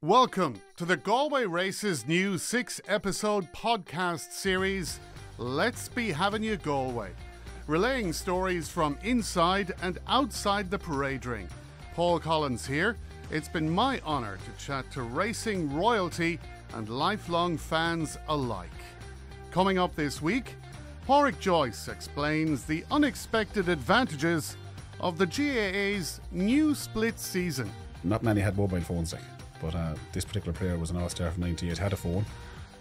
Welcome to the Galway Races new 6-episode podcast series, Let's Be Having You Galway, relaying stories from inside and outside the parade ring. Paul Collins here. It's been my honour to chat to racing royalty and lifelong fans alike. Coming up this week, Padraic Joyce explains the unexpected advantages of the GAA's new split season. Not many had mobile phones, but this particular player was an all-star from 98, had a phone,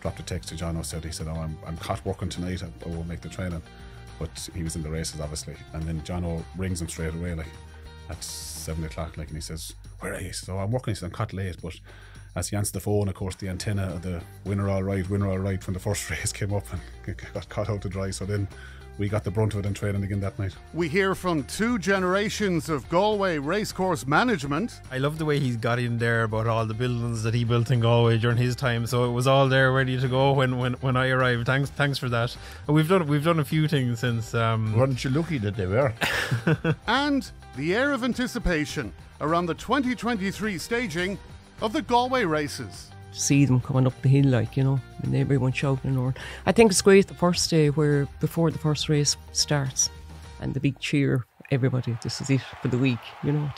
dropped a text to John O'Sullivan. He said, I'm caught working tonight, I won't make the training. But he was in the races, obviously. And then John O rings him straight away, at 7 o'clock, and he says, where are you? He says, I'm working. He says, I'm caught late. But as he answered the phone, of course, the antenna of the winner all right from the first race came up and got caught out to dry. So then we got the brunt of it in training again that night. We hear from two generations of Galway Racecourse management. I love the way he's got in there about all the buildings that he built in Galway during his time. So it was all there ready to go when I arrived. Thanks for that. We've done a few things since. Weren't you lucky that they were? And the air of anticipation around the 2023 staging of the Galway Races. See them coming up the hill, and everyone shouting around. I think it's great the first day before the first race starts and the big cheer, everybody, this is it for the week,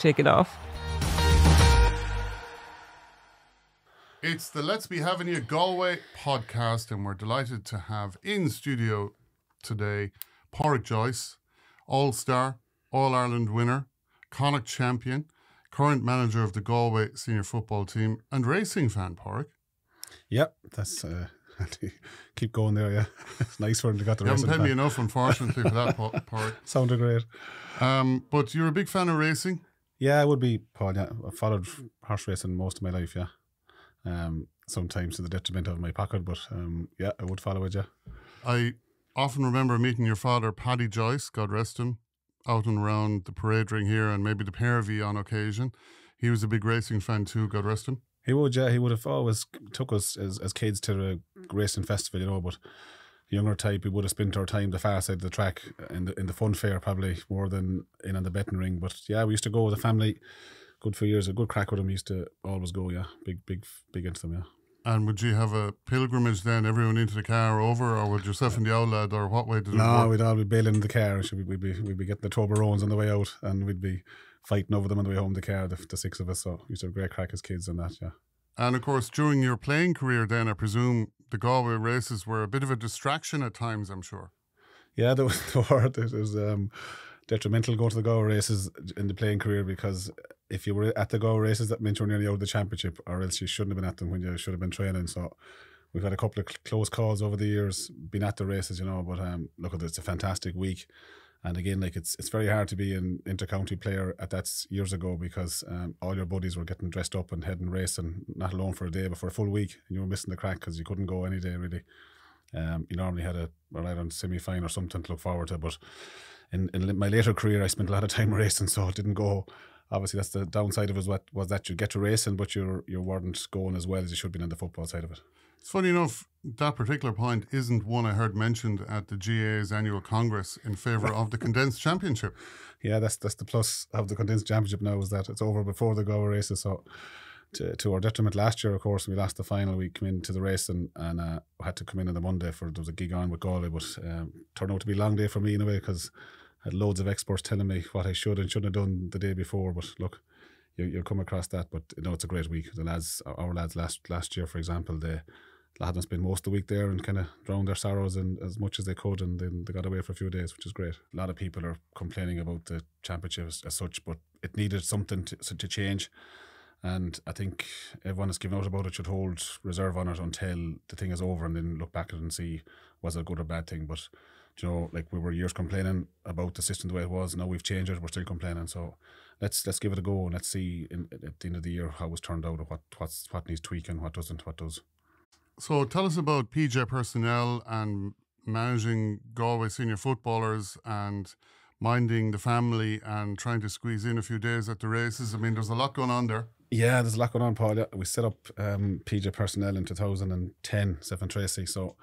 take it off. It's the Let's Be Having You Galway podcast, and we're delighted to have in studio today Padraic Joyce, All-Star, All-Ireland winner, Connacht champion, current manager of the Galway senior football team and racing fan, Padraic. Yeah, that's keep going there. Yeah, it's nice for him to get the racing. You haven't paid me enough, unfortunately, for that, Padraic. Sounded great. But you're a big fan of racing? Yeah, I would be, Paul. Yeah, I've followed horse racing most of my life. Yeah, sometimes to the detriment of my pocket, but yeah, I would follow it. Yeah, I often remember meeting your father, Paddy Joyce, God rest him, out and around the parade ring here and maybe the Pervy on occasion. He was a big racing fan too, God rest him. He would, yeah. He would have always took us as kids to the racing festival, but younger type, we would have spent our time the far side of the track in the fun fair probably more than in on the betting ring. But yeah, we used to go with the family, good few years, a good crack with them. We used to always go, yeah, big into them, yeah. And would you have a pilgrimage then, everyone into the car over, or would yourself and the old lad, or what way did it work? No, we'd all be bailing in the car. We'd be getting the Toblerones on the way out, and we'd be fighting over them on the way home in the car, the six of us. So we used to have a great crack as kids and that, yeah. And of course, during your playing career then, I presume the Galway races were a bit of a distraction at times, I'm sure. Yeah, they were. It was detrimental going to the Galway races in the playing career, because if you were at the Galway races, that meant you were nearly out of the championship, or else you shouldn't have been at them when you should have been training. So we've had a couple of close calls over the years, been at the races, but look, it's a fantastic week. And again, it's very hard to be an inter-county player at that years ago, because all your buddies were getting dressed up and heading racing, not alone for a day, but for a full week, and you were missing the crack because you couldn't go any day really. You normally had a semi-final or something to look forward to, but in my later career, I spent a lot of time racing, so it didn't go. Obviously, that's the downside of it, was that you get to racing, but you weren't going as well as you should be on the football side of it. It's funny enough, that particular point isn't one I heard mentioned at the GAA's annual congress in favour of the condensed championship. Yeah, that's the plus of the condensed championship now, is that it's over before the Galway races. So to our detriment last year, of course, we lost the final. We came into the race and had to come in on the Monday there was a gig on with Galway, but turned out to be a long day for me in a way, because I had loads of experts telling me what I should and shouldn't have done the day before. But look, you'll come across that. But it's a great week. Our lads last year, for example, they had them spend most of the week there and kind of drown their sorrows in as much as they could, and then they got away for a few days, which is great. A lot of people are complaining about the championship as such, but it needed something to change. And I think everyone that's given out about it should hold reserve on it until the thing is over, and then look back at it and see, was it a good or bad thing. But we were years complaining about the system the way it was. Now we've changed it, we're still complaining. So let's give it a go, and let's see at the end of the year how it's turned out, or what needs tweaking, what doesn't, what does. So tell us about PJ personnel and managing Galway senior footballers and minding the family and trying to squeeze in a few days at the races. I mean, there's a lot going on there. Yeah, there's a lot going on, Paul. Yeah, we set up PJ Personnel in 2010, Stephen Tracy. So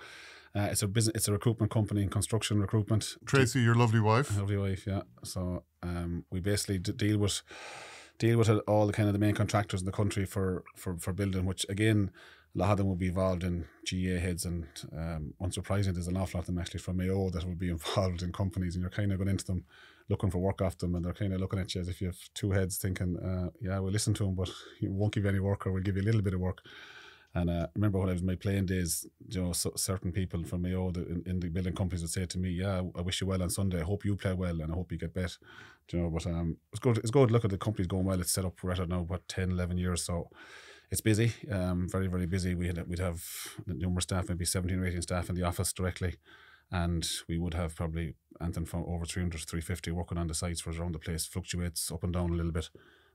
it's a business. It's a recruitment company in construction recruitment. Tracy, your lovely wife. Lovely wife, yeah. So we basically deal with deal with all the kind of the main contractors in the country for building, which again, a lot of them will be involved in GA heads, and unsurprisingly, there's an awful lot of them actually from Mayo that will be involved in companies, and you're kind of going into them looking for work off them, and they're kind of looking at you as if you have two heads, thinking, yeah, we'll listen to them, but we won't give you any work, or we'll give you a little bit of work. And I remember when I was in my playing days, certain people from Mayo in the building companies would say to me, yeah, I wish you well on Sunday, I hope you play well and I hope you get bet. But it's good to look at the companies going well. It's set up for now, 10, 11 years, so it's busy, very, very busy. We'd have numerous staff, maybe 17 or 18 staff in the office directly, and we would have probably anything from over 300 to 350 working on the sites for around the place. Fluctuates up and down a little bit,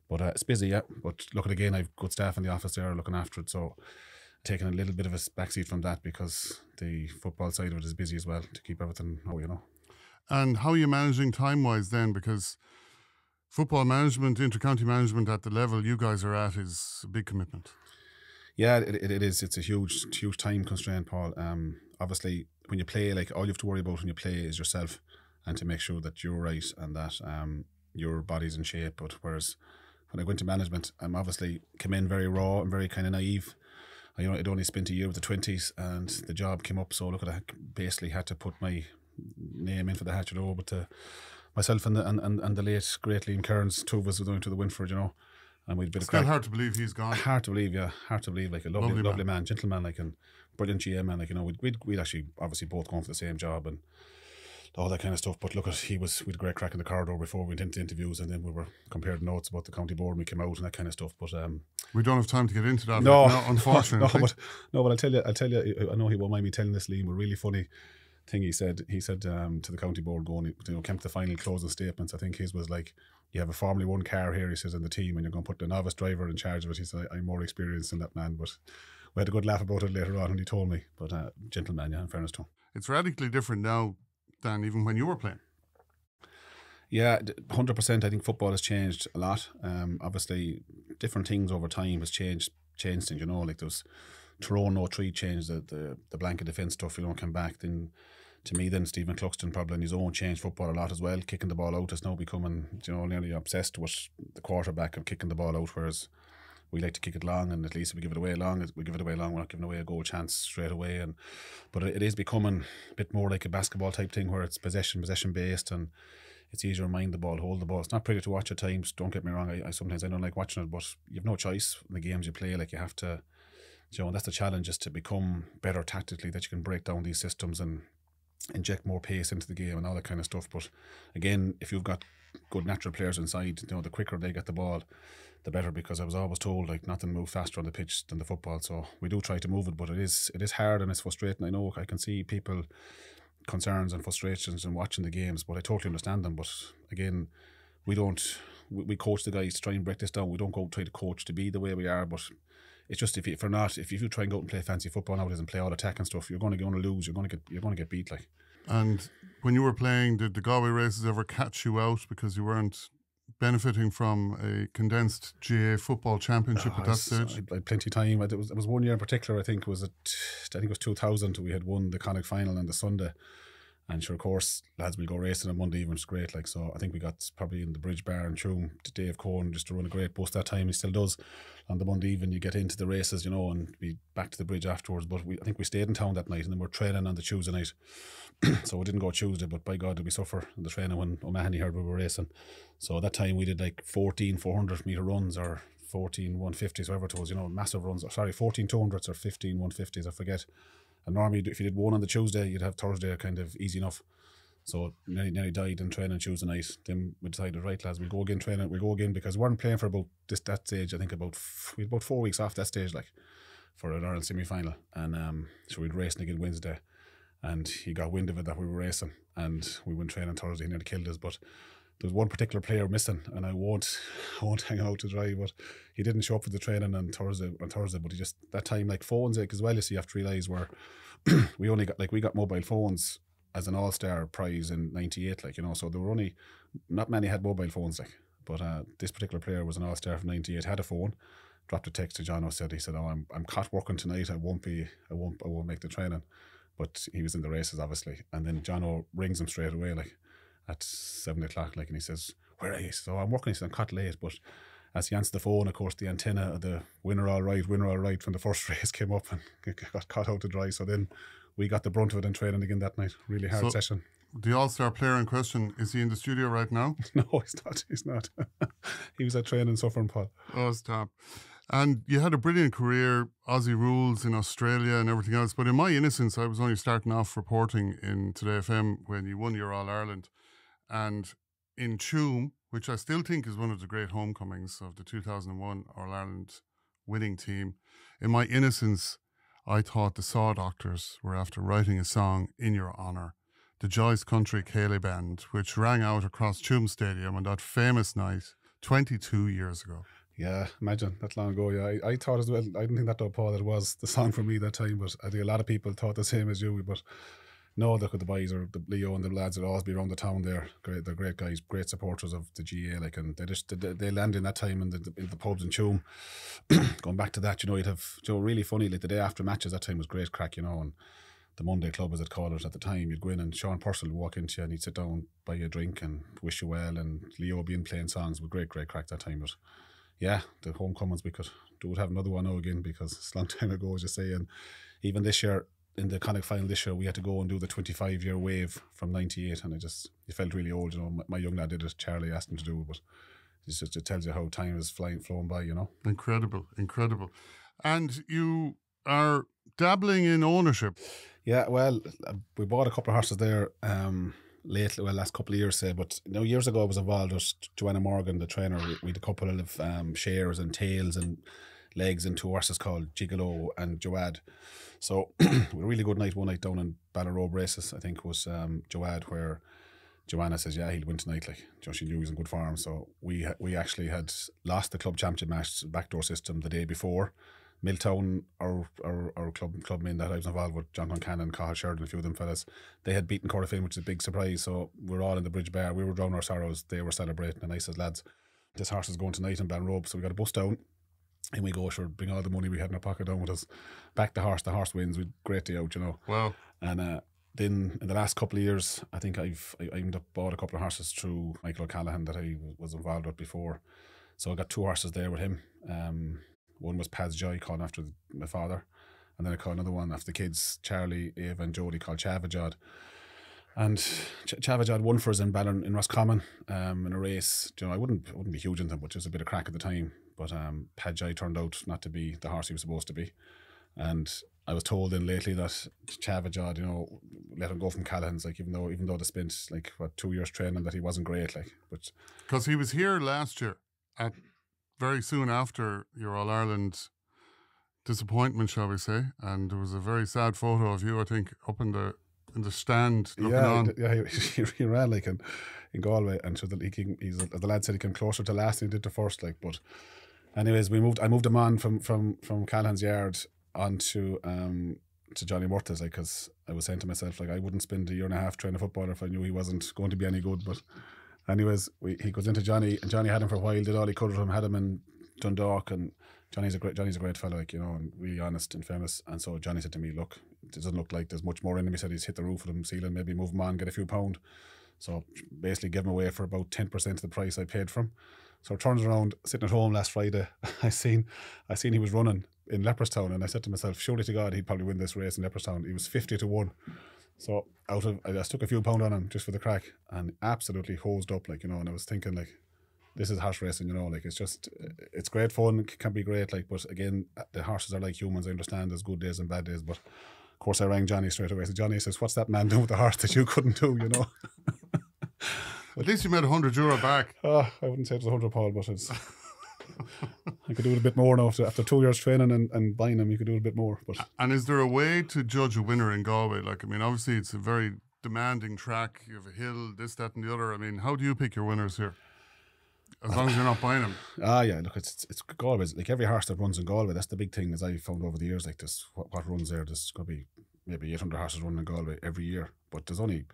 but it's busy, yeah. But look, again, I've good staff in the office there looking after it, so taking a little bit of a backseat from that because the football side of it is busy as well to keep everything, And how are you managing time-wise then? Because football management, inter-county management at the level you guys are at is a big commitment. Yeah, it is. It's a huge time constraint, Paul. Obviously, when you play, like, all you have to worry about when you play is yourself and to make sure that you're right and that your body's in shape. But whereas when I go into management, I'm obviously come in very raw and very kind of naive. I'd only spent a year with the 20s and the job came up, so look, I basically had to put my name in for the hat, but myself and the late great Liam Kearns, two of us were going to the Winford, and we'd a bit of crack. Still hard to believe he's gone. Hard to believe, like a lovely man, gentleman, like, and brilliant GM man, like, we'd actually obviously both gone for the same job and all that kind of stuff. But look, we'd great crack in the corridor before we went into interviews, and then we were compared notes about the county board and we came out and that kind of stuff. But we don't have time to get into that. No, right now, unfortunately. But I'll tell you, I know he won't mind me telling this, Liam, a really funny thing he said to the county board going, came to the final closing statements. I think his was like, you have a Formula 1 car here, he says, in the team, and you're going to put the novice driver in charge of it. He said, I'm more experienced than that man. But we had a good laugh about it later on when he told me. But gentleman, yeah, in fairness to him. It's radically different now than even when you were playing. Yeah, 100%. I think football has changed a lot. Obviously, different things over time has changed things. Like there's Tyrone no 3 changed the blanket defence stuff. Came back. Then to me, then Stephen Cluxton probably on his own changed football a lot as well. Kicking the ball out is now becoming nearly obsessed with the quarterback of kicking the ball out, whereas we like to kick it long, and at least if we give it away long, we're not giving away a goal chance straight away. But it is becoming a bit more like a basketball type thing where it's possession based, and it's easier to mind the ball, hold the ball. It's not pretty to watch at times, don't get me wrong. I sometimes I don't like watching it, but you have no choice in the games you play. Like, you have to, that's the challenge, is to become better tactically, that you can break down these systems and inject more pace into the game and all that kind of stuff. But again, if you've got good natural players inside, the quicker they get the ball, the better, because I was always told, like, nothing moves faster on the pitch than the football. So we do try to move it, but it is hard and it's frustrating. I know I can see people concerns and frustrations in watching the games, but I totally understand them. But again, we coach the guys to try and break this down. We don't go try to coach to be the way we are, but it's just if you try and go out and play fancy football nowadays and play all attack and stuff, you're going to lose. You're going to get beat, like. And when you were playing, did the Galway Races ever catch you out because you weren't benefiting from a condensed GA football championship at that stage? I had plenty of time. There was one year in particular, I think it was 2000, we had won the Connacht final on the Sunday. And sure, of course, lads will go racing on Monday evening, it's great. Like, so I think we got probably in the Bridge Bar in Tuam to Dave Cohen just to run a great bus that time. He still does. On the Monday evening, you get into the races, and be back to the bridge afterwards. But I think we stayed in town that night, and then we're training on the Tuesday night. So we didn't go Tuesday, but by God, did we suffer in the training when O'Mahony heard we were racing. So that time we did like 14 400-metre runs or 14 150s, whatever it was, massive runs. 14 200s or 15 150s, I forget. And normally, if you did one on the Tuesday, you'd have Thursday kind of easy enough. So nearly died in training Tuesday night. Then we decided, right, lads, we'll go again training. We'll go again, because we weren't playing for about that stage. I think we had about 4 weeks off that stage, like, for an Ireland semi-final. And so we'd racing again Wednesday. And he got wind of it that we were racing. And we went training Thursday. He nearly killed us. But there was one particular player missing, and I won't hang out to dry, but he didn't show up for the training on Thursday, but he just, that time, like, phones, like, as well, you have to realise where we got mobile phones as an all-star prize in 98, like, so there were only, not many had mobile phones, like, but this particular player was an all-star from 98, had a phone, dropped a text to Jono, he said, oh, I'm caught working tonight, I won't make the training. But he was in the races, obviously, and then Jono rings him straight away, like, at 7 o'clock, like, and he says, where are you? So I'm working. He said, I'm caught late, but as he answered the phone, of course, the antenna of the winner all right from the first race came up and got caught out to dry. So then we got the brunt of it in training again that night. Really hard session. The all-star player in question, is he in the studio right now? No, he's not. He was at training suffering, Paul. Oh, stop. And you had a brilliant career, Aussie rules in Australia and everything else. But in my innocence, I was only starting off reporting in Today FM when you won your All-Ireland. And in Tuam, which I still think is one of the great homecomings of the 2001 All-Ireland winning team, in my innocence, I thought the Saw Doctors were after writing a song in your honour, the Joyce Country Ceilidh Band, which rang out across Tuam Stadium on that famous night 22 years ago. Yeah, imagine that long ago. Yeah, I thought as well. I didn't think that though, Paul, that was the song for me that time, but I think a lot of people thought the same as you. But no, look at the boys, or the Leo and the lads that always be around the town there. Great, they're great guys, great supporters of the GA. Like, and they land in that time in the pubs in Tuam. Going back to that, you'd have really funny. Like the day after matches, that time was great crack, and the Monday Club, as it called it at the time, you'd go in and Sean Purcell would walk into you and he'd sit down, buy you a drink and wish you well, and Leo would be in playing songs with great crack that time. But yeah, the homecomings, we could have another one now again, because it's a long time ago, as you say. And even this year, in the Connacht final this year, we had to go and do the 25-year wave from 98, and you felt really old. My young lad did it, Charlie asked him to do it, but it tells you how time is flown by, Incredible. And you are dabbling in ownership. Yeah, well, we bought a couple of horses there last couple of years, say, but years ago I was involved with Joanna Morgan, the trainer. We had a couple of shares and tails and legs and two horses called Gigolo and Joad. So we had a really good night one night down in Ballinrobe Races, I think was Joad, where Joanna says, yeah, he'll win tonight. Like, she knew he was in good form. So we actually had lost the club championship match, backdoor system, the day before. Milltown, our club men that I was involved with, John Concannon, Cathal Sheridan, a few of them fellas, they had beaten Corofin, which is a big surprise. So we were all in the Bridge Bar. We were drowning our sorrows. They were celebrating. And I said, lads, this horse is going tonight in Ballinrobe. So we got a bus down. And we go, sure, bring all the money we had in our pocket down with us. Back the horse wins. We had a great day out, Wow. And then in the last couple of years, I think I ended up bought a couple of horses through Michael O'Callaghan that I was involved with before. So I got two horses there with him. One was Padraic Joyce, called after my father, and then I called another one after the kids, Charlie, Ava and Jody, called Chavajad. And Chavajad won for us in Ballin in Roscommon in a race. I wouldn't be huge in them, but just a bit of crack at the time. But Padraic Joyce turned out not to be the horse he was supposed to be. And I was told then lately that Chavajad, let him go from Callahan's, like even though they spent 2 years training, that he wasn't great, but because he was here last year very soon after your All-Ireland disappointment, shall we say, and there was a very sad photo of you, I think, up in the stand looking on. Yeah, he ran in Galway, and so the lad said he came closer to last than he did to first. But anyways, I moved him on from Callahan's yard onto to Johnny Murtagh's, because I was saying to myself, I wouldn't spend a year and a half training footballer if I knew he wasn't going to be any good. But anyways, he goes into Johnny, and Johnny had him for a while, did all he could with him, had him in Dundalk, and Johnny's a great fellow, and really honest and famous. And so Johnny said to me, look, it doesn't look like there's much more in him. He said he's hit the roof of the ceiling, maybe move him on, get a few pound. So basically give him away for about 10% of the price I paid for him. So I turned around, sitting at home last Friday, I seen he was running in Leopardstown, and I said to myself, surely to God he'd probably win this race in Leopardstown. He was 50-1. So I stuck a few pound on him just for the crack, and absolutely hosed up, and I was thinking, this is horse racing, it's great fun, it can be great, but again, the horses are like humans. I understand there's good days and bad days, but of course I rang Johnny straight away. I said, Johnny, says, what's that man doing with the horse that you couldn't do, At least you made €100 back. I wouldn't say it was 100, Paul, but it's I could do it a bit more now. After 2 years training and buying them, you could do it a bit more. But and is there a way to judge a winner in Galway? Obviously it's a very demanding track. You have a hill, this, that and the other. How do you pick your winners here? As long as you're not buying them. Yeah, look, it's Galway. Every horse that runs in Galway, that's the big thing, as I found over the years. This, what runs there, there's going to be maybe 800 horses running in Galway every year. But there's only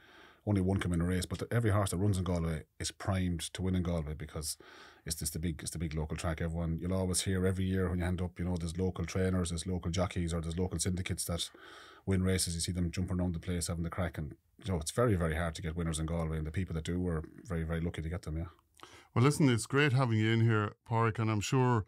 one come in a race. But every horse that runs in Galway is primed to win in Galway, because it's the big local track. You'll always hear every year when you end up, there's local trainers, there's local jockeys, or there's local syndicates that win races. You see them jumping around the place having the crack, and it's very, very hard to get winners in Galway, and the people that do are very, very lucky to get them. Yeah. Well, listen, it's great having you in here, Padraic, and I'm sure,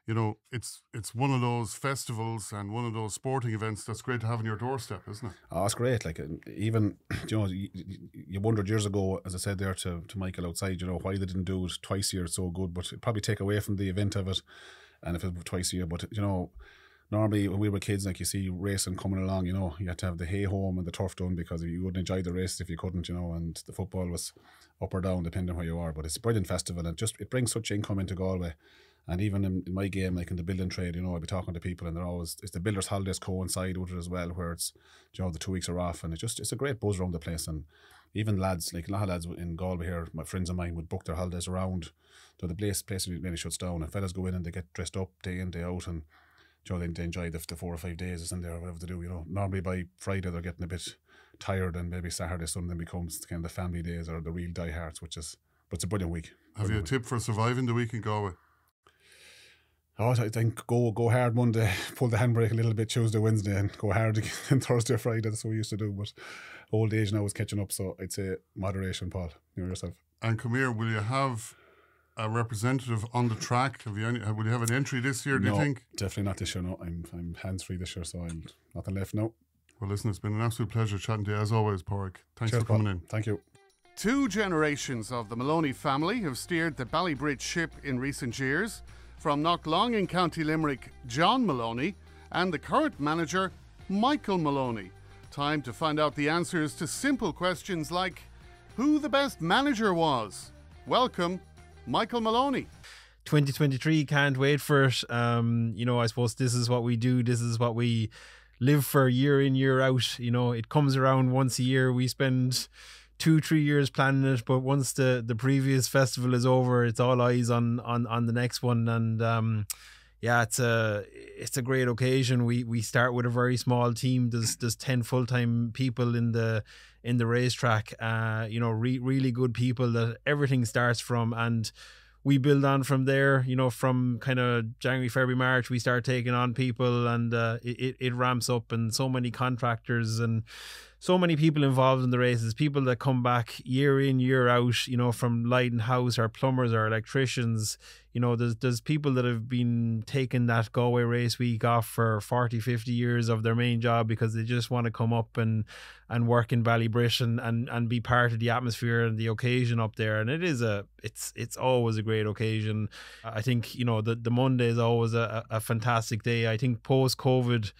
you know, it's one of those festivals and one of those sporting events that's great to have on your doorstep, isn't it? Oh, it's great. Like, even, you know, you wondered years ago, as I said there to Michael outside, you know, why they didn't do it twice a year. It's so good, but it'd probably take away from the event of it, and if it was twice a year. But, you know, normally when we were kids, like, you see racing coming along, you know, you had to have the hay home and the turf done, because you wouldn't enjoy the race if you couldn't, you know, and the football was up or down depending on where you are. But it's a brilliant festival, and it brings such income into Galway. And even in my game, like in the building trade, you know, I'll be talking to people, and it's the builders' holidays coincide with it as well, where it's, you know, the 2 weeks are off, and it's a great buzz around the place. And even lads, like a lot of lads in Galway here, my friends of mine, would book their holidays around. So the place really shuts down, and fellas go in and they get dressed up day in, day out, and, you know, they enjoy the 4 or 5 days in there, or whatever they do. You know, normally by Friday they're getting a bit tired, and maybe Saturday, Sunday becomes kind of the family days or the real diehards, but it's a brilliant week. Have you a tip for surviving the week in Galway? Oh, I think go hard Monday, pull the handbrake a little bit Tuesday, Wednesday, and go hard again Thursday, Friday. That's what we used to do. But old age now is catching up, so I'd say moderation, Paul. You know yourself. And come here, will you have a representative on the track? Will you have an entry this year, do you think? Definitely not this year, no. I'm hands-free this year, so I'm nothing left now. Well, listen, it's been an absolute pleasure chatting to you, as always, Padraic. Thanks for coming in. Thank you. 2 generations of the Moloney family have steered the Ballybridge ship in recent years. From Knocklong in County Limerick, John Moloney, and the current manager, Michael Moloney. Time to find out the answers to simple questions like who the best manager was. Welcome, Michael Moloney. 2023, can't wait for it. You know, I suppose this is what we do. This is what we live for year in, year out. You know, it comes around once a year. We spend 2-3 years planning it, but once the previous festival is over, it's all eyes on the next one. And yeah, it's a great occasion. We start with a very small team. There's 10 full-time people in the racetrack. You know, really good people that everything starts from, and we build on from there. You know, from kind of January, February, March, we start taking on people, and it ramps up, and so many contractors and so many people involved in the races, people that come back year in, year out, you know, from lighting house, our plumbers, our electricians. You know, there's people that have been taking that Galway Race Week off for 40, 50 years of their main job because they just want to come up and work in Ballybridge and be part of the atmosphere and the occasion up there. And it's always a great occasion. I think, you know, the Monday is always a fantastic day. I think post-COVID,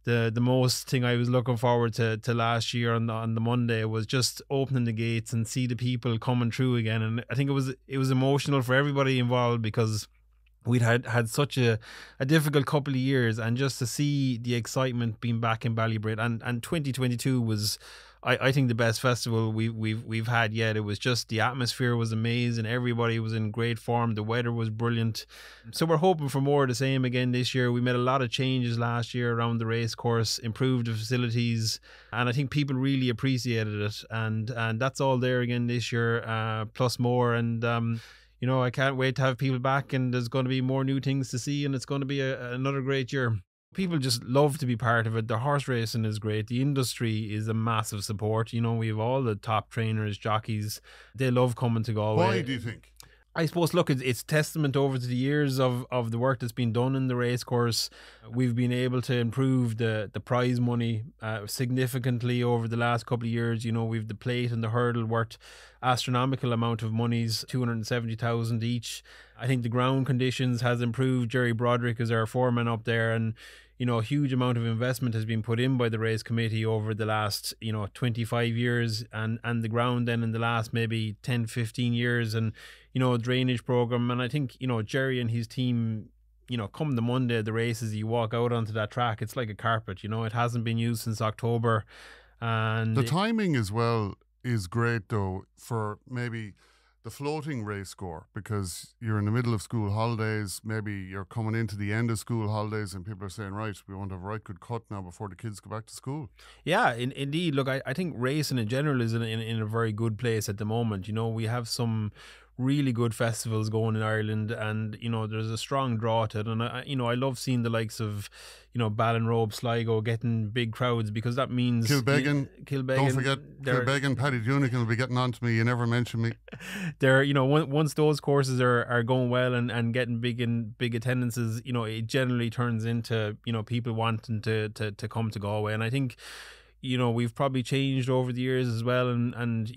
the most thing I was looking forward to last year on the Monday was just opening the gates and see the people coming through again. And I think it was emotional for everybody involved, because we'd had such a difficult couple of years, and just to see the excitement being back in Ballybridge, and 2022 was, I think, the best festival we've had yet. It was just, the atmosphere was amazing. Everybody was in great form. The weather was brilliant. So we're hoping for more of the same again this year. We made a lot of changes last year around the race course, improved the facilities, and I think people really appreciated it. And that's all there again this year, plus more. And you know, I can't wait to have people back, and there's going to be more new things to see, and it's going to be another great year. People just love to be part of it. The horse racing is great. The industry is a massive support. You know, we have all the top trainers, jockeys. They love coming to Galway. Why do you think? I suppose, look, it's testament over to the years of the work that's been done in the race course. We've been able to improve the prize money significantly over the last couple of years. You know, we've the plate and the hurdle worth astronomical amount of monies, 270,000 each. I think the ground conditions has improved. Jerry Broderick is our foreman up there, and you know, a huge amount of investment has been put in by the race committee over the last, you know, 25 years, and the ground then in the last maybe 10, 15 years, and, you know, drainage program. And I think, you know, Jerry and his team, you know, come the Monday, the races, you walk out onto that track, it's like a carpet, you know, it hasn't been used since October. And the timing as well is great, though, for maybe the floating race score, because you're in the middle of school holidays, maybe you're coming into the end of school holidays, and people are saying, right, we want to have a right good cut now before the kids go back to school. Yeah, indeed. Look, I think racing in general is in a very good place at the moment. You know, we have some really good festivals going in Ireland, and there's a strong draw to it. And I love seeing the likes of Ballinrobe, Sligo getting big crowds, because that means Kilbeggan. Kilbeggan. Don't forget Kilbeggan. Paddy Ryan will be getting on to me. You never mention me. They're once those courses are going well and getting big attendances, it generally turns into people wanting to come to Galway. And I think we've probably changed over the years as well, and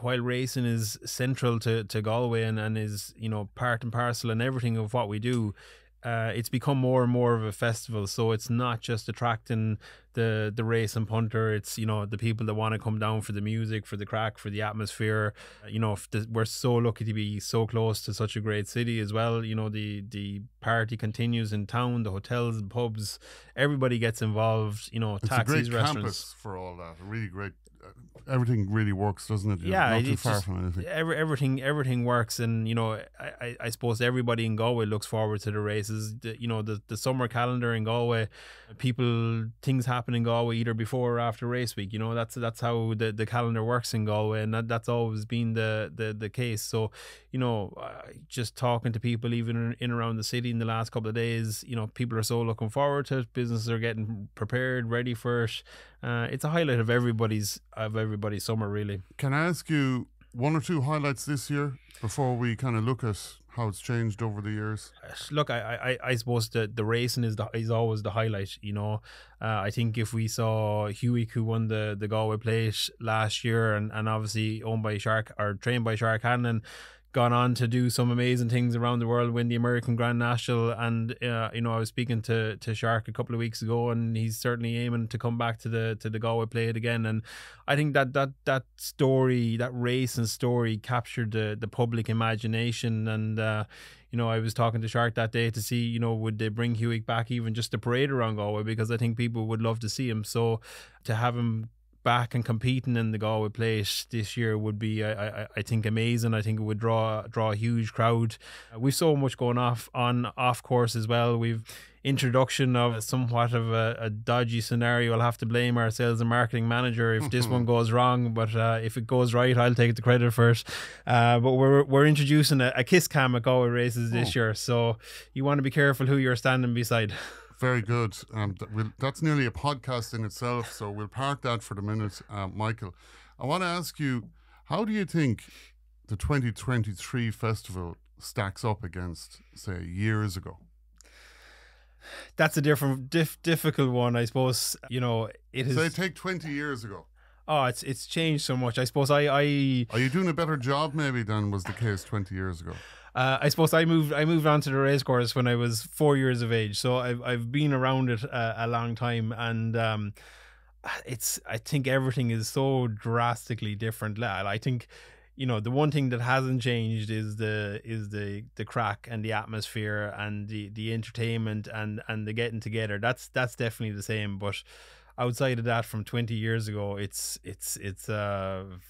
while racing is central to Galway and is part and parcel and everything of what we do, it's become more and more of a festival. So it's not just attracting the race and punter, it's the people that want to come down for the music, for the crack, for the atmosphere. We're so lucky to be so close to such a great city as well. The party continues in town, the hotels and pubs, everybody gets involved. It's Taxis, a great restaurants. campus for all that. Really great. Everything really works, doesn't it? Yeah, not too it's far just, from anything. everything works, and I suppose everybody in Galway looks forward to the races. The summer calendar in Galway, things happen in Galway either before or after race week. That's how the calendar works in Galway, and that's always been the case. So just talking to people even in around the city in the last couple of days, people are so looking forward to it. Businesses are getting prepared, ready for it. It's a highlight of everybody's summer, really. Can I ask you one or two highlights this year before we kind of look at how it's changed over the years? Look, I suppose the racing is always the highlight. I think if we saw Hewick, who won the Galway Plate last year, and obviously owned by trained by Shark Hanlon, gone on to do some amazing things around the world, win the American Grand National, and I was speaking to Shark a couple of weeks ago, and he's certainly aiming to come back to the Galway Plate again. And I think that story, that racing story, captured the public imagination. And I was talking to Shark that day to see would they bring Hewick back even just to parade around Galway, because I think people would love to see him. So to have him back and competing in the Galway Plate this year would be, I think, amazing. I think it would draw a huge crowd. We've so much going off course as well. We've introduction of somewhat of a dodgy scenario. I'll have to blame our sales and marketing manager if this one goes wrong, but if it goes right, I'll take the credit for it. But we're introducing a kiss cam at Galway Races this year, so you want to be careful who you're standing beside. Very good. That's nearly a podcast in itself, so we'll park that for the minute. Michael, I want to ask you, how do you think the 2023 festival stacks up against, say, years ago? That's a difficult one, I suppose. It is. Say, take 20 years ago. Oh, it's changed so much. I suppose I Are you doing a better job maybe than was the case 20 years ago? I suppose I moved on to the racecourse when I was 4 years of age, so I've been around it a long time, and I think everything is so drastically different. I think the one thing that hasn't changed is the crack and the atmosphere and the entertainment and the getting together. That's definitely the same, but outside of that, from 20 years ago, it's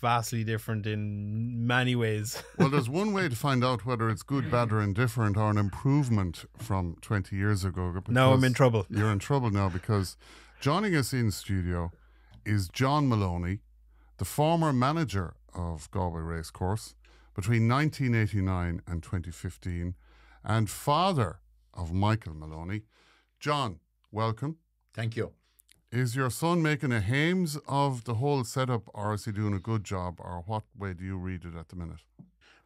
vastly different in many ways. Well, there's one way to find out whether it's good, bad, or indifferent, or an improvement from 20 years ago. Now I'm in trouble. You're in trouble now, because joining us in studio is John Moloney, the former manager of Galway Racecourse between 1989 and 2015, and father of Michael Moloney. John, welcome. Thank you. Is your son making a hames of the whole setup, or is he doing a good job, or what way do you read it at the minute?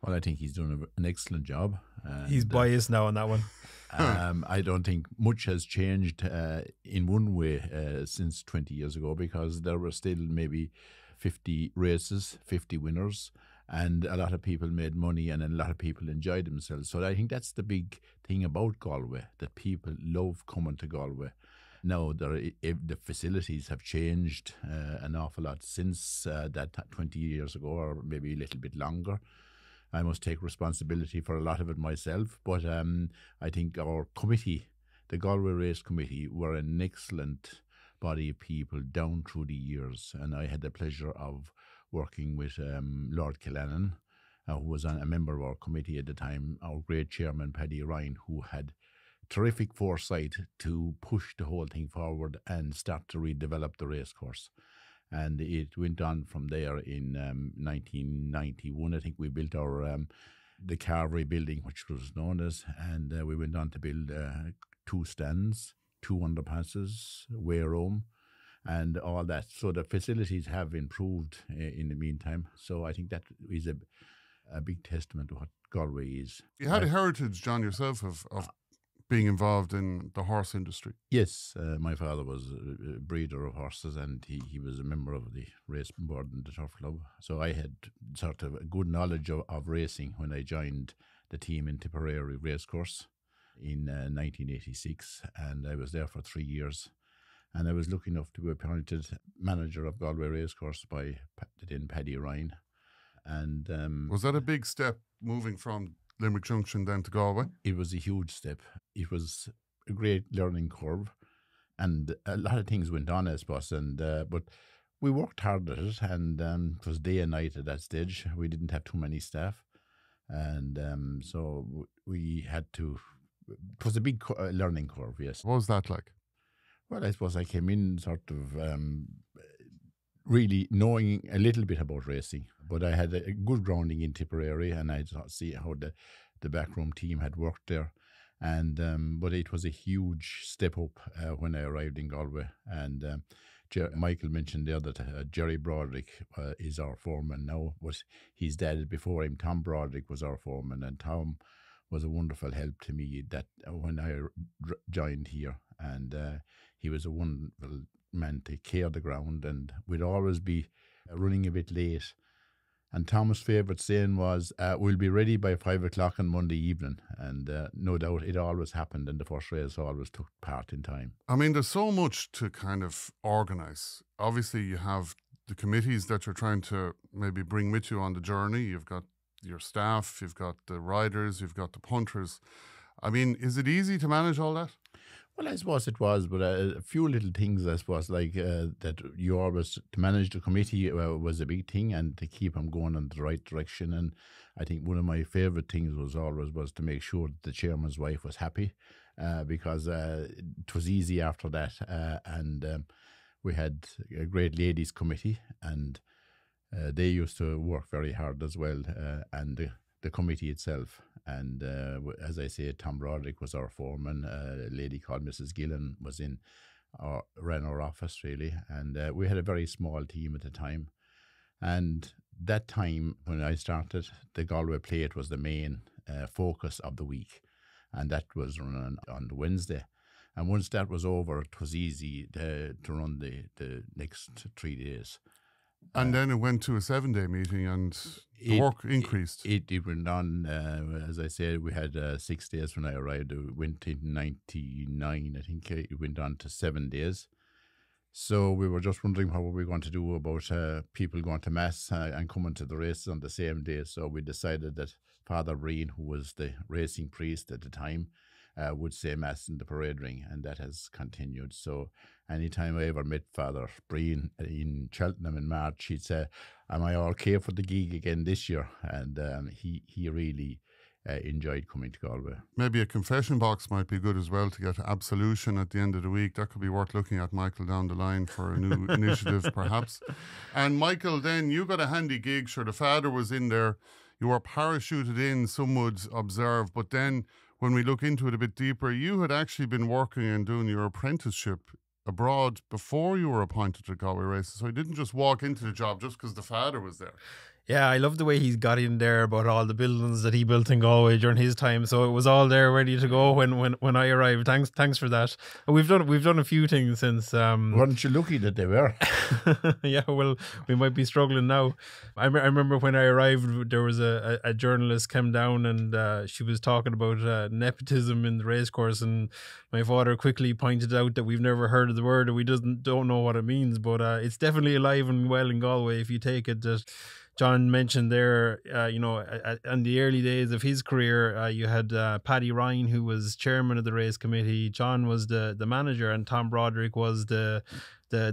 Well, I think he's doing an excellent job. He's biased now on that one. I don't think much has changed in one way since 20 years ago, because there were still maybe 50 races, 50 winners, and a lot of people made money and a lot of people enjoyed themselves. So I think that's the big thing about Galway, that people love coming to Galway. Now, the facilities have changed an awful lot since that 20 years ago, or maybe a little bit longer. I must take responsibility for a lot of it myself, but I think our committee, the Galway Race Committee, were an excellent body of people down through the years, and I had the pleasure of working with Lord Killannon, who was a member of our committee at the time, our great chairman, Paddy Ryan, who had terrific foresight to push the whole thing forward and start to redevelop the racecourse. And it went on from there. In 1991, I think we built our the Carvery building, which was known as, and we went on to build 2 stands, 2 underpasses, weigh room, and all that. So the facilities have improved in the meantime. So I think that is a big testament to what Galway is. You had a heritage, John, yourself of being involved in the horse industry. Yes, my father was a breeder of horses, and he was a member of the race board in the Turf Club. So I had sort of a good knowledge of racing when I joined the team in Tipperary Racecourse in 1986, and I was there for 3 years. And I was lucky enough to be appointed manager of Galway Racecourse by then Paddy Ryan. And was that a big step moving from Limerick Junction then to Galway? It was a huge step. It was a great learning curve, and a lot of things went on, I suppose. And but we worked hard at it, and it was day and night at that stage. We didn't have too many staff, and so we had to. It was a big learning curve. Yes. What was that like? Well, I suppose I came in sort of really knowing a little bit about racing, but I had a good grounding in Tipperary, and I see how the backroom team had worked there. And but it was a huge step up when I arrived in Galway. And Michael mentioned there that Jerry Broderick is our foreman now, but his dad before him, Tom Broderick, was our foreman, and Tom was a wonderful help to me that when I joined here, and he was a wonderful man to care the ground, and we'd always be running a bit late. And Tom's favourite saying was, we'll be ready by 5 o'clock on Monday evening. And no doubt it always happened, and the first race always took part in time. I mean, there's so much to kind of organise. Obviously, you have the committees that you're trying to maybe bring with you on the journey. You've got your staff, you've got the riders, you've got the punters. I mean, is it easy to manage all that? Well, I suppose it was, but a few little things, I suppose, like that you always, to manage the committee was a big thing, and to keep them going in the right direction. And I think one of my favourite things was to make sure that the chairman's wife was happy, because it was easy after that. And we had a great ladies committee, and they used to work very hard as well, and the committee itself. And as I say, Tom Broderick was our foreman. A lady called Mrs. Gillen was ran our office, really. And we had a very small team at the time. And that time, when I started, the Galway Plate was the main focus of the week. And that was run on the Wednesday. And once that was over, it was easy to run the next 3 days. And then it went to a 7-day meeting, and the work increased. It went on, as I said, we had 6 days when I arrived. It went in 99, I think it went on to 7 days. So we were just wondering what were we going to do about people going to Mass and coming to the races on the same day. So we decided that Father Ryan, who was the racing priest at the time, would say Mass in the parade ring, and that has continued. So anytime I ever met Father Brian in Cheltenham in March, he'd say, am I okay for the gig again this year? And he really enjoyed coming to Galway. Maybe a confession box might be good as well to get absolution at the end of the week. That could be worth looking at, Michael, down the line for a new initiative perhaps. And Michael, then you got a handy gig. Sure, the father was in there. You were parachuted in, some would observe, but then when we look into it a bit deeper, you had actually been working and doing your apprenticeship abroad before you were appointed to Galway Races. So you didn't just walk into the job just because the father was there. Yeah, I love the way he's got in there about all the buildings that he built in Galway during his time. So it was all there ready to go when I arrived. Thanks for that. And we've done a few things since. Weren't you lucky that they were? Yeah, well, we might be struggling now. I remember when I arrived, there was a journalist came down, and she was talking about nepotism in the racecourse, and my father quickly pointed out that we've never heard of the word and we don't know what it means, but it's definitely alive and well in Galway if you take it that John mentioned there, in the early days of his career, you had Paddy Ryan, who was chairman of the race committee. John was the manager, and Tom Broderick was the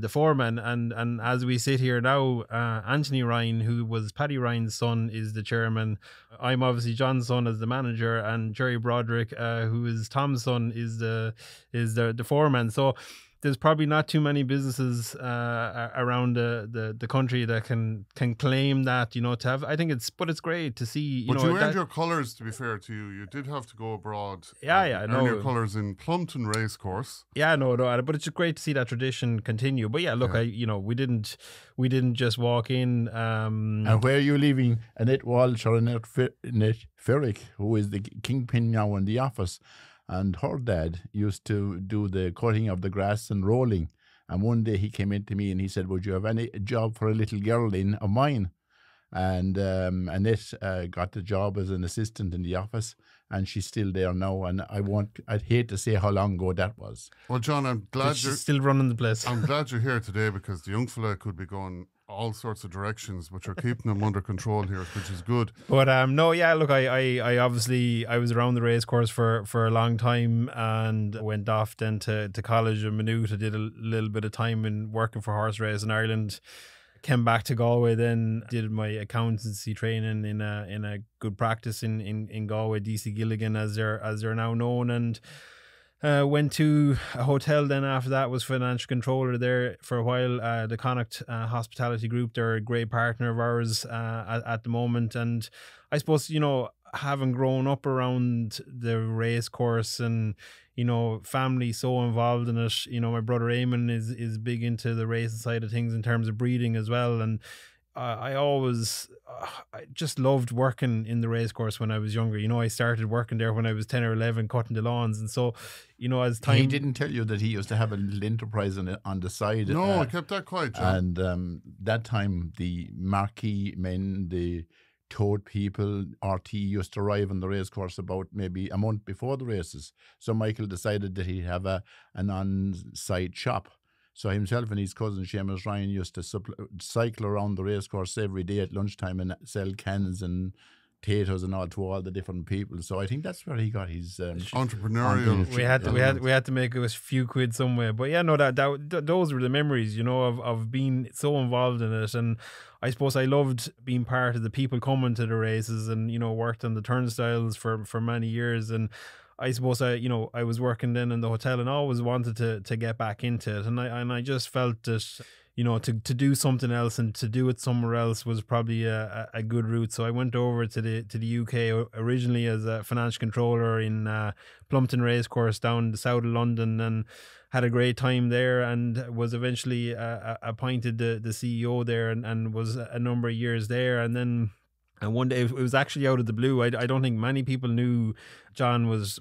foreman. And as we sit here now, Anthony Ryan, who was Paddy Ryan's son, is the chairman. I'm obviously John's son as the manager, and Jerry Broderick, who is Tom's son, is the foreman. So there's probably not too many businesses around the country that can claim that, you know, to have. I think it's great to see. You But know, you earned your colours, to be fair to you. You did have to go abroad. Earn no. your colours in Plumpton Racecourse. Yeah, no, but it's great to see that tradition continue. But yeah, look, we didn't just walk in. And where are you leaving Annette Walsh or Annette Ferrick, who is the kingpin now in the office? And her dad used to do the cutting of the grass and rolling. And one day he came in to me and he said, would you have any job for a little girl of mine? And Annette got the job as an assistant in the office, and she's still there now. And I'd hate to say how long ago that was. Well, John, I'm glad you're still running the place. I'm glad you're here today, because the young fella could be going all sorts of directions, but you're keeping them under control here, which is good. But no, yeah, look, I obviously I was around the racecourse for a long time, and went off then to college in Maynooth. I did a little bit of time in working for horse race in Ireland. Came back to Galway, then did my accountancy training in a good practice in Galway, DC Gilligan as they're now known, and went to a hotel. Then after that was financial controller there for a while. The Connacht Hospitality Group, they're a great partner of ours at the moment. And I suppose, you know, having grown up around the race course and, you know, family so involved in it, you know, my brother Eamon is big into the racing side of things in terms of breeding as well. And I just loved working in the race course when I was younger. You know, I started working there when I was 10 or 11, cutting the lawns. And so, you know, as time... He didn't tell you that he used to have a little enterprise on the side. No, I kept that quiet, John. And that time, the marquee men, the toad people, RT used to arrive on the race course about maybe a month before the races. So Michael decided that he'd have an on-site shop. So himself and his cousin Seamus Ryan used to cycle around the racecourse every day at lunchtime and sell cans and potatoes and all to all the different people. So I think that's where he got his entrepreneurial. We had to make a few quid somewhere. But yeah, no, that those were the memories, you know, of being so involved in it. And I suppose I loved being part of the people coming to the races, and, you know, worked on the turnstiles for many years. And I suppose I was working then in the hotel and always wanted to get back into it, and I just felt that, you know, to do something else and to do it somewhere else was probably a good route. So I went over to the UK originally as a financial controller in Plumpton Racecourse down the south of London, and had a great time there, and was eventually appointed the CEO there, and was a number of years there. And one day, it was actually out of the blue. I don't think many people knew John was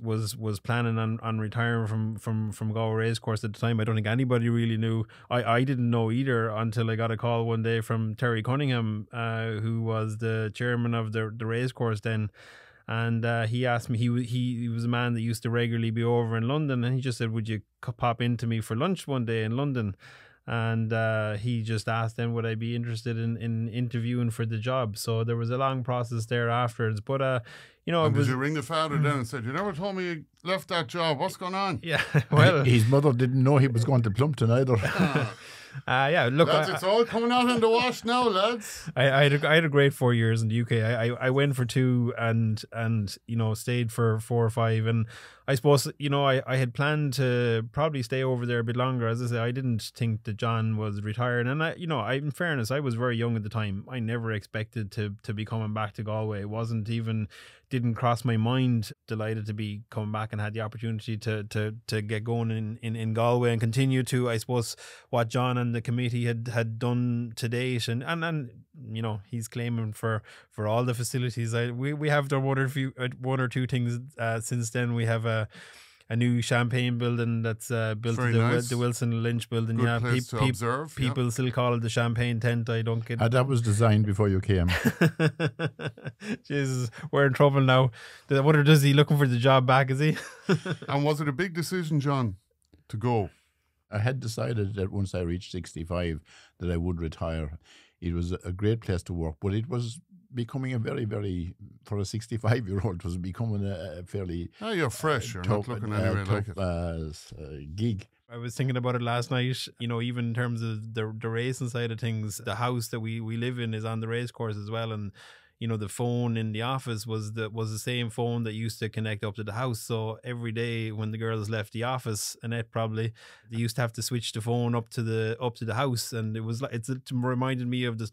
planning on retiring from Galway Racecourse at the time. I don't think anybody really knew. I didn't know either until I got a call one day from Terry Cunningham, who was the chairman of the racecourse then. And he asked me, he was a man that used to regularly be over in London, and he just said, would you pop into me for lunch one day in London? And he just asked then would I be interested in interviewing for the job. So there was a long process there afterwards. But you know, did you ring the father then and said, you never told me you left that job, what's going on? Yeah, well, his mother didn't know he was going to Plumpton either. Yeah, look, lads, it's all coming out in the wash now, lads. I had a great 4 years in the UK. I went for 2 and you know, stayed for 4 or 5, and I suppose, you know, I had planned to probably stay over there a bit longer. As I say, I didn't think that John was retired, and in fairness, I was very young at the time. I never expected to be coming back to Galway. It didn't cross my mind. Delighted to be coming back and had the opportunity to get going in Galway and continue to, I suppose, what John and the committee had done to date, and you know, he's claiming for all the facilities. We have done one or two things since then. We have a new champagne building that's built to nice. The Wilson Lynch building. Good place to observe. People still call it the champagne tent. I don't get. That was designed before you came. Jesus, we're in trouble now. Does he looking for the job back? Is he? And was it a big decision, John, to go? I had decided that once I reached 65 that I would retire. It was a great place to work, but it was becoming a very, very, for a 65-year-old, was becoming a fairly... Oh, you're fresh. You're not looking anywhere like it. Gig. I was thinking about it last night, you know, even in terms of the racing side of things. The house that we live in is on the racecourse as well, and you know, the phone in the office was the same phone that used to connect up to the house. So every day when the girls left the office, Annette probably, they used to have to switch the phone up to the house, and it was like, it reminded me of the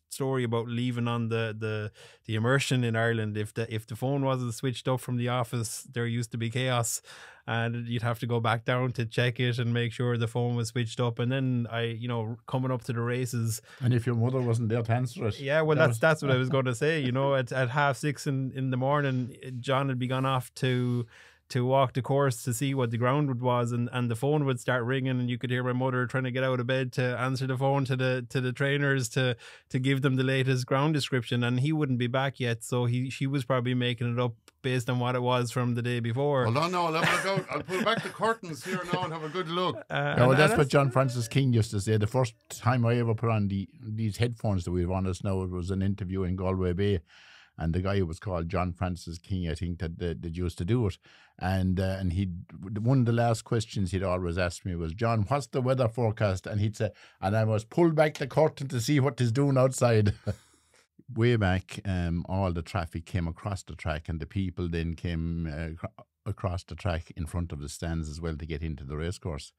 story about leaving on the immersion in Ireland. If the phone wasn't switched up from the office, there used to be chaos, and you'd have to go back down to check it and make sure the phone was switched up. And then coming up to the races, and if your mother wasn't there to answer it, yeah, well, that's what I was going to say. You know, at 6:30 in the morning, John had be gone off to walk the course to see what the ground was, and the phone would start ringing, and you could hear my mother trying to get out of bed to answer the phone to the trainers to give them the latest ground description, and he wouldn't be back yet, so she was probably making it up based on what it was from the day before. Hold on now, I'll have a look out. I'll pull back the curtains here now and have a good look. That's what John Francis King used to say. The first time I ever put on these headphones that we have on us now, it was an interview in Galway Bay. And the guy who was called John Francis King, I think, that used to do it. And one of the last questions he'd always ask me was, John, what's the weather forecast? And he'd say, and I must pull back the curtain to see what he's doing outside. Way back, all the traffic came across the track, and the people then came across the track in front of the stands as well to get into the racecourse.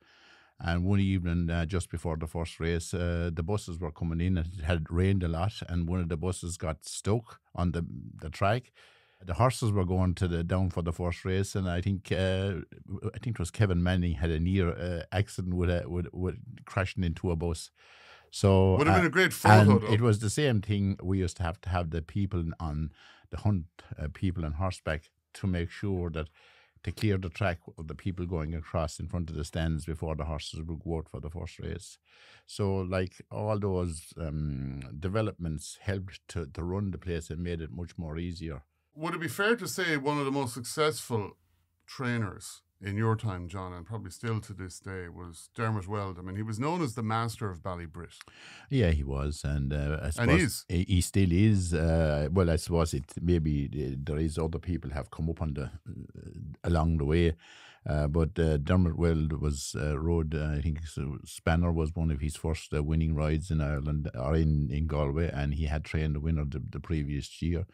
And one evening, just before the first race, the buses were coming in. It had rained a lot, and one of the buses got stuck on the track. The horses were going down for the first race, and I think it was Kevin Manning had a near accident with crashing into a bus. So would have been a great photo. And it was the same thing. We used to have the people on the hunt, people on horseback, to make sure that, to clear the track of the people going across in front of the stands before the horses would go out for the first race. So, like, all those developments helped to run the place and made it much more easier. Would it be fair to say one of the most successful trainers in your time, John, and probably still to this day, was Dermot Weld? I mean, he was known as the master of Ballybrit. Yeah, he was, and I suppose he still is. Well, I suppose maybe there is other people have come up on along the way, but Dermot Weld was rode. I think Spanner was one of his first winning rides in Ireland or in Galway, and he had trained the winner the previous year.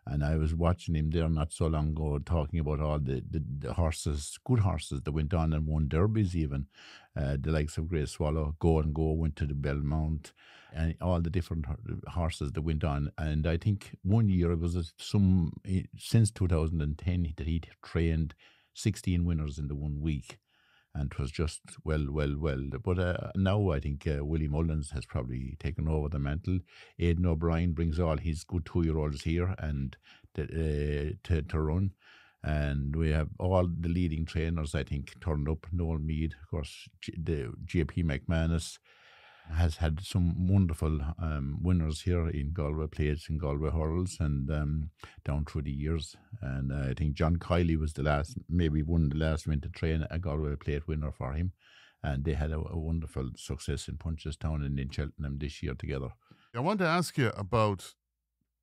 And I was watching him there not so long ago, talking about all the horses, good horses that went on and won derbies even. The likes of Grey Swallow, Go and Go went to the Belmont, and all the different horses that went on. And I think one year it was since 2010 that he'd trained 16 winners in the 1 week. And it was just well. But now I think Willie Mullins has probably taken over the mantle. Aidan O'Brien brings all his good 2-year-olds here and to run. And we have all the leading trainers, I think, turned up. Noel Meade, of course, the JP McManus has had some wonderful winners here in Galway Plates and Galway Hurls and down through the years. And I think John Kiley was maybe one of the last men to train a Galway Plate winner for him. And they had a wonderful success in Punchestown and in Cheltenham this year together. I want to ask you about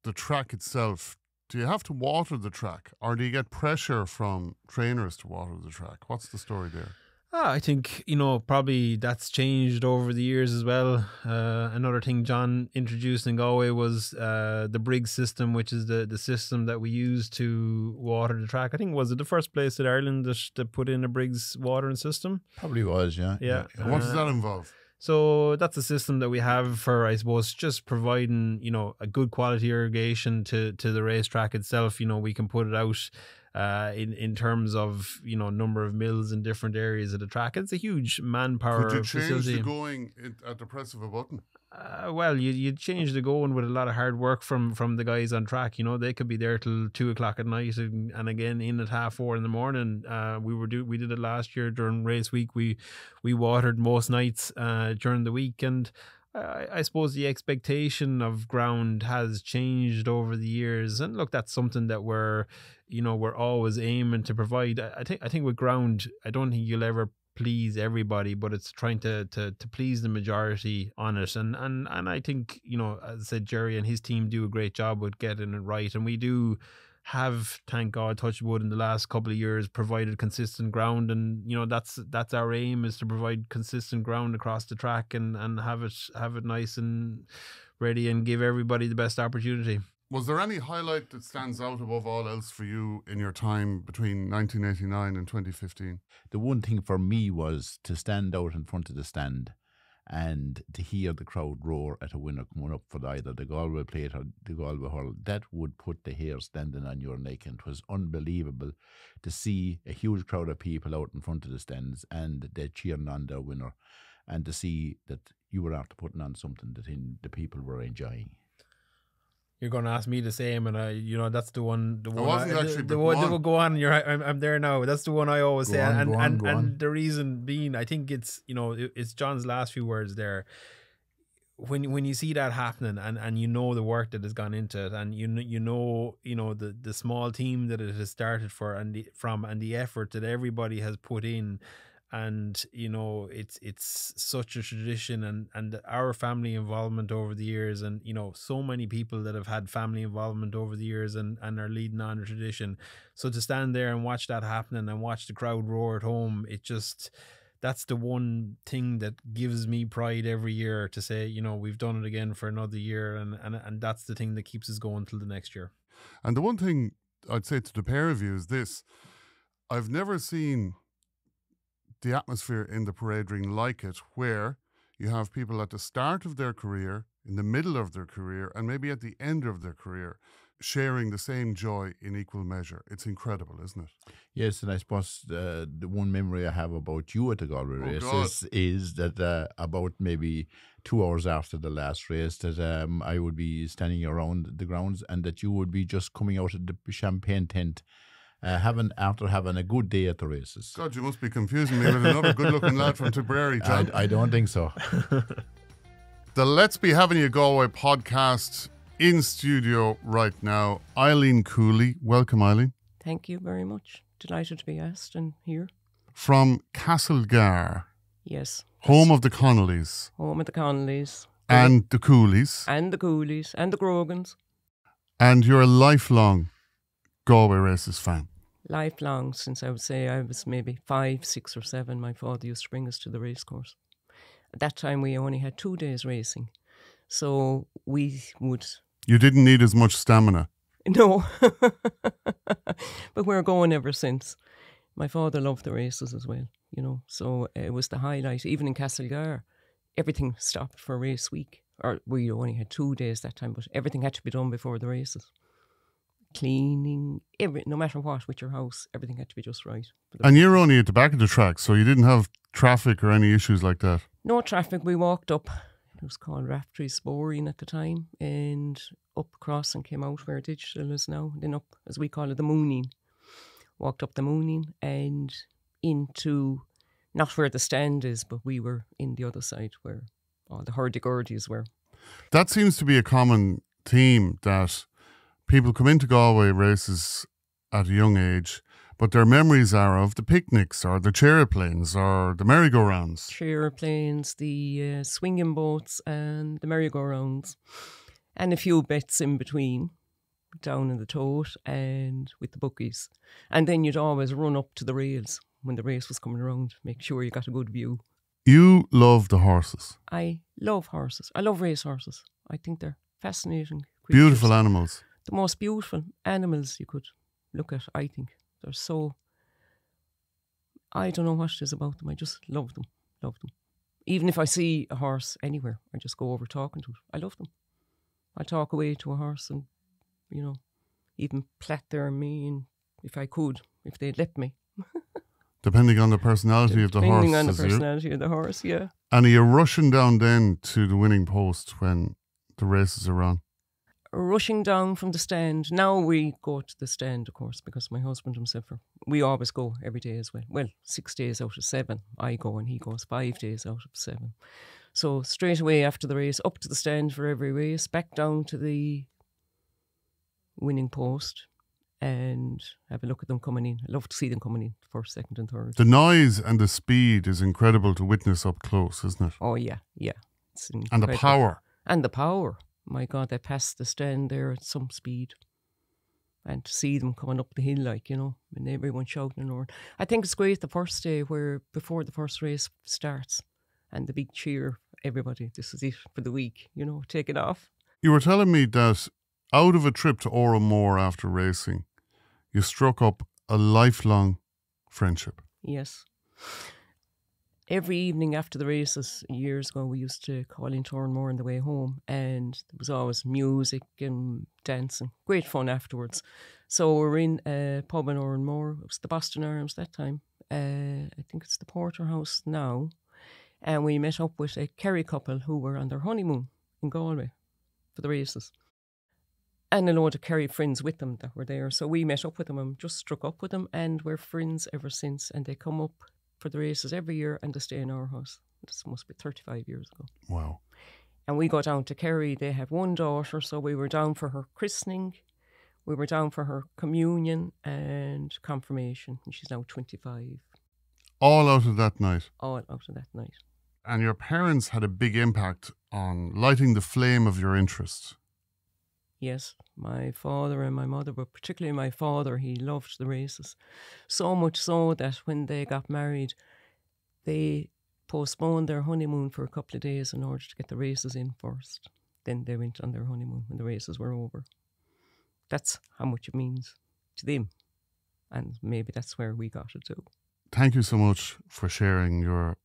the track itself. Do you have to water the track, or do you get pressure from trainers to water the track? What's the story there? I think, probably that's changed over the years as well. Another thing John introduced in Galway was the Briggs system, which is the system that we use to water the track. I think, was it the first place in Ireland that put in a Briggs watering system? Probably was, yeah. Yeah. What does that involve? So that's a system that we have for, I suppose, just providing, a good quality irrigation to the racetrack itself. We can put it out in terms of number of mills in different areas of the track. It's a huge manpower facility. Could you change facility. the going at the press of a button? Well, you'd change the going with a lot of hard work from the guys on track. They could be there till 2:00 at night and again in at 4:30 in the morning. We did it last year during race week. We watered most nights during the week, and I suppose the expectation of ground has changed over the years. And look, that's something that we're always aiming to provide. I think with ground, I don't think you'll ever please everybody, but it's trying to please the majority on it. And I think, as I said, Jerry and his team do a great job with getting it right. And we do have, thank God, touch wood, in the last couple of years provided consistent ground, and that's our aim, is to provide consistent ground across the track and have it nice and ready and give everybody the best opportunity. Was there any highlight that stands out above all else for you in your time between 1989 and 2015? The one thing for me was to stand out in front of the stand and to hear the crowd roar at a winner coming up for either the Galway plate or the Galway hurl. That would put the hair standing on your neck, and it was unbelievable to see a huge crowd of people out in front of the stands and they're cheering on their winner, and to see that you were after putting on something that the people were enjoying. You're going to ask me the same, and that's the one. The one wasn't actually, the but one. go on. Go on. I'm there now. That's the one I always say, Go on, and go on. the reason being, I think it's it's John's last few words there. When you see that happening, and you know the work that has gone into it, and you know the small team that it has started for, and the effort that everybody has put in. And it's such a tradition, and our family involvement over the years, and so many people that have had family involvement over the years and are leading on the tradition. So to stand there and watch that happening and watch the crowd roar at home, that's the one thing that gives me pride every year to say, we've done it again for another year, and that's the thing that keeps us going till the next year. And the one thing I'd say to the pair of you is this: I've never seen the atmosphere in the parade ring like it, where you have people at the start of their career, in the middle of their career, and maybe at the end of their career, sharing the same joy in equal measure. It's incredible, isn't it? Yes, and I suppose the one memory I have about you at the Galway Races is that about maybe 2 hours after the last race, that I would be standing around the grounds, and that you would be just coming out of the champagne tent after having a good day at the races. God, you must be confusing me with another good-looking lad from Tipperary, John. I don't think so. The Let's Be Having You Galway podcast in studio right now. Eileen Cooley. Welcome, Eileen. Thank you very much. Delighted to be asked and here. From Castlegar. Yes. Home of the Connollys. Home of the Connollys. And the Coolies. And the Coolies. And the Grogans. And you're a lifelong Galway Races fan. Lifelong, since I would say I was maybe 5, 6 or 7. My father used to bring us to the racecourse. At that time, we only had 2 days racing. So we would... You didn't need as much stamina. No. But we're going ever since. My father loved the races as well, So it was the highlight. Even in Castlegar, everything stopped for race week. Or we only had 2 days that time, but everything had to be done before the races. Cleaning, no matter what with your house, everything had to be just right. And you're only at the back of the track, so you didn't have traffic or any issues like that? No traffic. We walked up. It was called Raftery Sporine at the time, and up across and came out where Digital is now. Then up, as we call it, the Mooning. Walked up the Mooning and into, not where the stand is, but we were in the other side where all the hurdy-gurdies were. That seems to be a common theme, that people come into Galway Races at a young age, but their memories are of the picnics or the chairplanes or the merry-go-rounds. Chairplanes, the swinging boats and the merry-go-rounds. And a few bets in between, down in the tote and with the bookies. And then you'd always run up to the rails when the race was coming around, make sure you got a good view. You love the horses. I love horses. I love race horses. I think they're fascinating creatures. Beautiful animals. The most beautiful animals you could look at, I think. They're so... I don't know what it is about them. I just love them. Love them. Even if I see a horse anywhere, I just go over talking to it. I love them. I talk away to a horse and, even plait their mane if I could, if they'd let me. Depending on the personality of the horse. Depending on the personality of the horse, yeah. And are you rushing down then to the winning post when the races are on? Rushing down from the stand. Now we go to the stand, of course, because my husband himself, we always go every day as well. Well, 6 days out of 7 I go, and he goes 5 days out of 7. So straight away after the race, up to the stand for every race, back down to the winning post and have a look at them coming in. I love to see them coming in, first, second and third. The noise and the speed is incredible to witness up close, isn't it? Oh, yeah. It's and the power. And the power. My God, they passed the stand there at some speed. And to see them coming up the hill, and everyone shouting and roaring. I think it's great the first day where, before the first race starts, and the big cheer, everybody, this is it for the week, take it off. You were telling me that out of a trip to Oramore after racing, you struck up a lifelong friendship. Yes. Every evening after the races, years ago, we used to call in Oramore on the way home, and there was always music and dancing. Great fun afterwards. So we're in a pub in Oramore. It was the Boston Arms that time. I think it's the Porterhouse now. And we met up with a Kerry couple who were on their honeymoon in Galway for the races. And a load of Kerry friends with them that were there. So we met up with them and just struck up with them, and we're friends ever since. And they come up for the races every year and they stay in our house. This must be 35 years ago. Wow. And we go down to Kerry. They have one daughter, so we were down for her christening. We were down for her communion and confirmation. And she's now 25. All out of that night. All out of that night. And your parents had a big impact on lighting the flame of your interest. Yes, my father and my mother, but particularly my father, he loved the races. So much so that when they got married, they postponed their honeymoon for a couple of days in order to get the races in first. Then they went on their honeymoon when the races were over. That's how much it means to them. And maybe that's where we got it too. Thank you so much for sharing your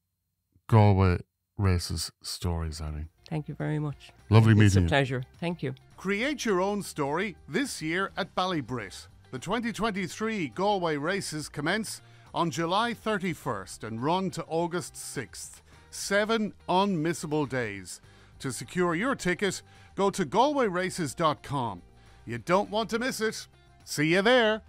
Galway Races stories, Annie. Thank you very much. Lovely meeting you. It's a pleasure. Thank you. Create your own story this year at Ballybrit. The 2023 Galway Races commence on July 31st and run to August 6th. 7 unmissable days. To secure your ticket, go to galwayraces.com. You don't want to miss it. See you there.